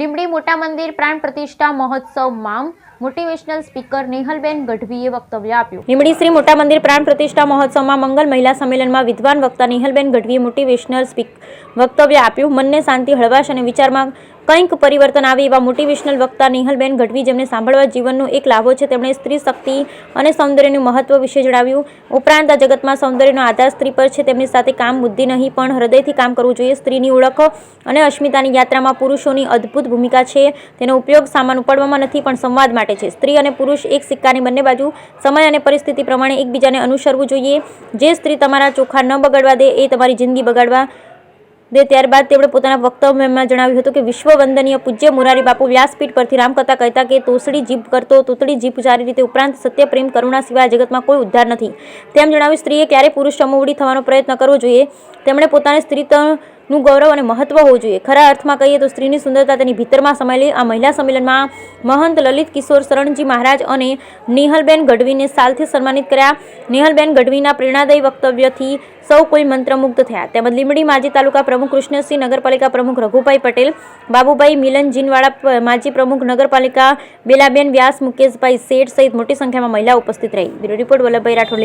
લીંબડી મોટા મંદિર પ્રાણ પ્રતિષ્ઠા મહોત્સવમાં મોટિવેશનલ સ્પીકર નેહલબેન ગઢવીએ વક્તવ્ય આપ્યું। લીંબડી શ્રી મોટા મંદિર પ્રાણ પ્રતિષ્ઠા મહોત્સવમાં મંગલ મહિલા સંમેલનમાં વિદ્વાન વક્તા નેહલબેન ગઢવીએ મોટિવેશનલ વક્તવ્ય આપ્યું। મનને શાંતિ, હળવાશ અને વિચારમાં કંઈક પરિવર્તન આવે એવા મોટિવેશનલ વક્તા નેહલબેન ગઢવી, જેમને સાંભળવા જીવનનો એક લાભો છે, તેમણે સ્ત્રી શક્તિ અને સૌંદર્યનું મહત્વ વિશે જણાવ્યું। ઉપરાંત આ જગતમાં સૌંદર્યનો આધાર સ્ત્રી પર છે, તેમની સાથે કામ, બુદ્ધિ નહીં પણ હૃદયથી કામ કરવું જોઈએ। સ્ત્રીની ઓળખ અને અસ્મિતાની યાત્રામાં પુરુષોની અદ્ભુત ભૂમિકા છે। તેનો ઉપયોગ સામાન ઉપાડવામાં નથી પણ સંવાદ માટે છે। સ્ત્રી અને પુરુષ એક સિક્કાની બંને બાજુ સમય અને પરિસ્થિતિ પ્રમાણે એકબીજાને અનુસરવું જોઈએ। જે સ્ત્રી તમારા ચોખા ન બગાડવા દે એ તમારી જિંદગી બગાડવા દે। ત્યારબાદ તેમણે પોતાના વક્તવ્યમાં જણાવ્યું હતું કે વિશ્વ વંદનીય પૂજ્ય મોરારી બાપુ વ્યાસપીઠ પરથી રામકથા કહેતા કે તોસડી જીભ કરતો તૂતળી જીભ સારી રીતે, ઉપરાંત સત્ય, પ્રેમ, કરુણા સિવાય જગતમાં કોઈ ઉદ્ધાર નથી તેમ જણાવી સ્ત્રીએ ક્યારેય પુરુષ સમોવડી થવાનો પ્રયત્ન કરવો જોઈએ। તેમણે પોતાની સ્ત્રીત્વનું ગૌરવ અને મહત્વ હોવું જોઈએ। ખરા અર્થમાં કહીએ તો સ્ત્રીની સુંદરતા તેની ભીતરમાં સમાયેલી। આ મહિલા સંમેલનમાં મહંત લલિત કિશોર શરણજી મહારાજ અને નેહલબેન ગઢવીને સાલથી સન્માનિત કર્યા। નેહલબેન ગઢવીના પ્રેરણાદાયી વક્તવ્યથી સૌ કોઈ મંત્રમુગ્ધ થયા। તેમજ લીંબડી માજી તાલુકા પ્રમુખ કૃષ્ણસિંહ, નગરપાલિકા પ્રમુખ રઘુભાઈ પટેલ, બાબુભાઈ મિલન જીનવાળા, માજી પ્રમુખ નગરપાલિકા બેલાબેન વ્યાસ, મુકેશભાઈ શેઠ સહિત મોટી સંખ્યામાં મહિલાઓ ઉપસ્થિત રહી। Bureau report Vallabhbhai Rathod.